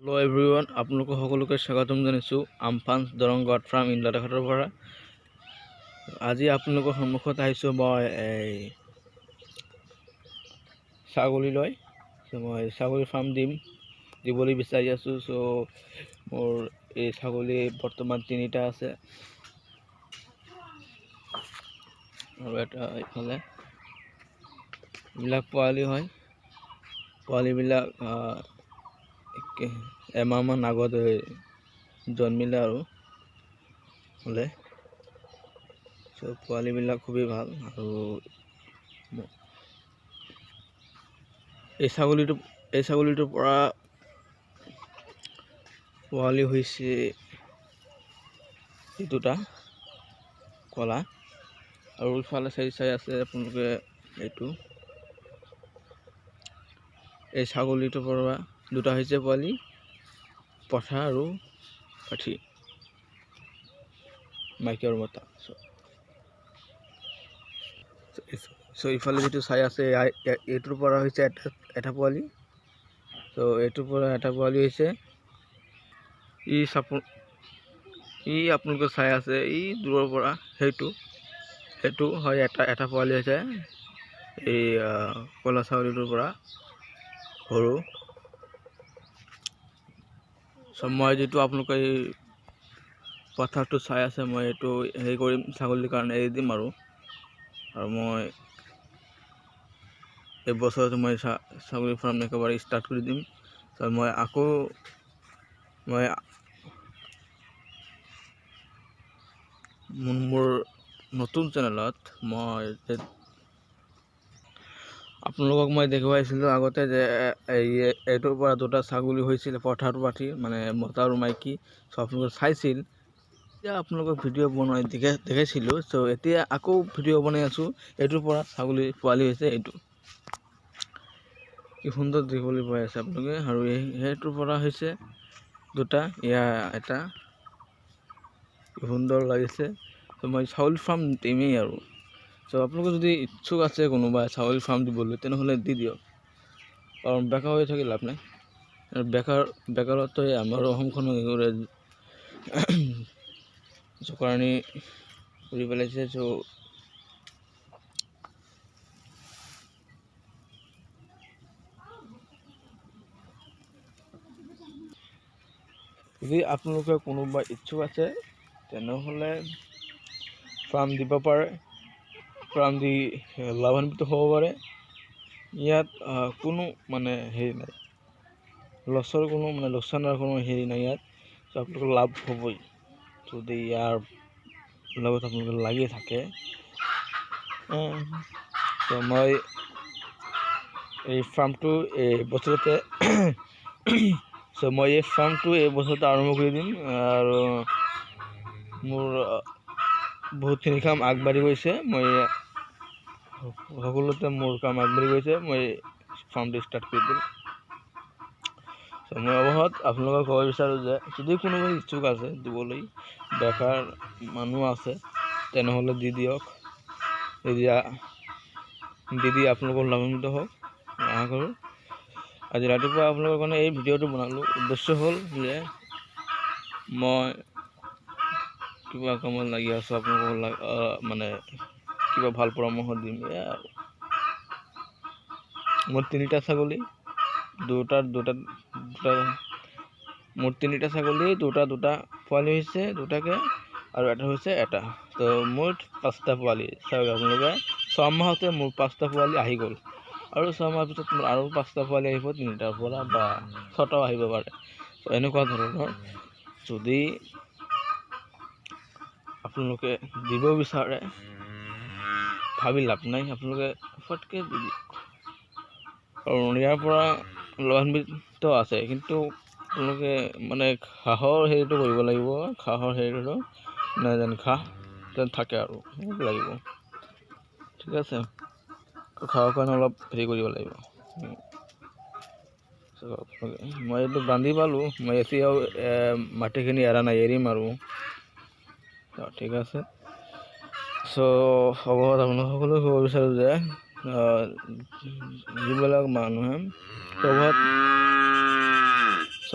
Hello everyone, আপোনালোকক সকলোকে স্বাগতম জনাইছো আমফান দৰং গড ফাৰ্ম ইন লাটাখাতৰ পৰা। আজি আপোনালোকৰ সন্মুখত আহিছো মই ছাগলীলৈ। মই ছাগলী ফাৰ্ম দিবলৈ বিচাৰি আছো। সো মোৰ এই ছাগলী বৰ্তমান 3টা আছে আৰু এটা ইফালে বিলাক পোৱালি হয়। পোৱালিবিলাক এমাহমান আগত জন্মিলে আৰু হ'লে পোৱালিবিলাক খুবেই ভাল। আৰু এই ছাগলীটোৰ পৰা পোৱালি হৈছে দুটা কলা, আৰু ইফালে চাই আছে আপোনালোকে এইটো। এই ছাগলীটোৰ পৰা দুটা হৈছে পোৱালি, পঠা আৰু পাঠি, মাইকী আৰু মতা। ইফালে যিটো চাই আছে এইটোৰ পৰা হৈছে এটা পোৱালি। এইটোৰ পৰা এটা পোৱালি হৈছে। আপোনালোকে চাই আছে এই দূৰৰ পৰা সেইটো হয় এটা পোৱালি হৈছে এই কলা ছাগলীটোৰ পৰা সৰু। মই যিটো আপোনালোকে এই পথাৰটো চাই আছে, মই এইটো হেৰি কৰিম, ছাগলীৰ কাৰণে এৰি দিম আৰু মই এই বছৰতে মই ছাগলী ফাৰ্ম একেবাৰে ষ্টাৰ্ট কৰি দিম। মই মোৰ নতুন চেনেলত মই আপোনালোকক মই দেখুৱাইছিলোঁ আগতে যে এইটোৰ পৰা দুটা ছাগলী হৈছিল, পঠাৰ পাঠি, মানে মতা আৰু মাইকী। আপোনালোকে চাইছিল, এতিয়া আপোনালোকক ভিডিঅ' বনাই দেখাইছিলোঁ। এতিয়া আকৌ ভিডিঅ' বনাই আছোঁ। এইটোৰ পৰা ছাগলী পোৱালি হৈছে এইটো, কি সুন্দৰ দেখিবলৈ পাই আছে আপোনালোকে। আৰু সেইটোৰ পৰা হৈছে দুটা, এটা, কি সুন্দৰ লাগিছে। মই ছাগলী ফাৰ্ম দিমেই আৰু। আপোনালোকে যদি ইচ্ছুক আছে কোনোবাই ছাগলী ফাৰ্ম দিবলৈ, তেনেহ'লে দি দিয়ক, কাৰণ বেকাৰ হৈ থাকি লাভ নাই। বেকাৰত্ব আমাৰ অসমখনক জোকাৰণি কৰি পেলাইছে। যদি আপোনালোকে কোনোবা ইচ্ছুক আছে, তেনেহ'লে ফাৰ্ম দিব পাৰে, ফাৰ্ম দি লাভান্বিত হ'ব পাৰে। ইয়াত কোনো হেৰি নাই, লোকচানৰ কোনো হেৰি নাই ইয়াত। আপোনালোকৰ লাভ হ'বই যদি ইয়াৰ লগত আপোনালোকে লাগি থাকে। মই এই ফাৰ্মটো এই বছৰতে মই এই ফাৰ্মটো এই বছৰতে আৰম্ভ কৰি দিম। আৰু মোৰ বহুতখিনি কাম আগবাঢ়ি গৈছে। মই সকলোতে মোৰ কাম আগবাঢ়ি গৈছে। মই ফাৰ্মটো ষ্টাৰ্ট কৰি দিম। মই অৱশ্যে আপোনালোকক ক'ব বিচাৰোঁ যে যদি কোনোবাই ইচ্ছুক আছে দিবলৈ, বেকাৰ মানুহ আছে, তেনেহ'লে দি দিয়ক। দি আপোনালোকৰ লাভান্বিত হওক, আশা কৰোঁ। আজি ৰাতিপুৱা আপোনালোকৰ কাৰণে এই ভিডিঅ'টো বনালোঁ। উদ্দেশ্য হ'ল যে মই কিবা কামত লাগি আছোঁ, আপোনালোকক কিবা ভাল পৰামৰ্শ দিম। আৰু মোৰ 3টা ছাগলী, মোৰ 3টা ছাগলী, দুটা পোৱালি হৈছে দুটাকে, আৰু এটা হৈছে এটা। মুঠ 5টা পোৱালি। চাওক আপোনালোকে 6 মাহতে মোৰ 5টা পোৱালি আহি গ'ল, আৰু 6 মাহৰ পিছত মোৰ আৰু 5টা পোৱালি আহিব, 3টাৰ পৰা বা 6টাও আহিব পাৰে। এনেকুৱা ধৰণৰ যদি আপোনালোকে দিব বিচাৰে, ভাবি লাভ নাই, আপোনালোকে ফটকৈ দি দিয়ক। কাৰণ ইয়াৰ পৰা লাভান্বিত আছে, কিন্তু আপোনালোকে ঘাঁহৰ হেৰিটো কৰিব লাগিব। ঘাঁহৰ হেৰিটো যেন ঘাঁহ যেন থাকে আৰু লাগিব, ঠিক আছে। ঘাঁহৰ কাৰণে অলপ হেৰি কৰিব লাগিব। মই এইটো বান্ধি পালোঁ, মই এতিয়াও মাটিখিনি এৰা নাই, এৰিম আৰু, ঠিক আছে। অৱশ্যে আপোনালোক সকলোৱে ক'ব বিচাৰোঁ যে যিবিলাক মানুহে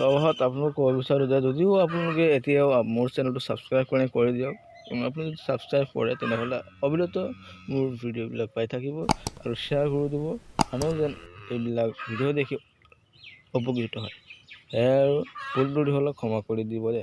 সবত আপোনালোক ক'ব বিচাৰোঁ যে যদিও আপোনালোকে এতিয়াও মোৰ চেনেলটো ছাবস্ক্ৰাইব কৰি দিয়ক। আপুনি যদি ছাবস্ক্ৰাইব কৰে তেনেহ'লে অবিৰত মোৰ ভিডিঅ'বিলাক পাই থাকিব আৰু শ্বেয়াৰ কৰি দিব, আনেও যেন এইবিলাক ভিডিঅ' দেখি উপকৃত হয়। আৰু ভুল ত্ৰুটি হ'লে ক্ষমা কৰি দিব দে।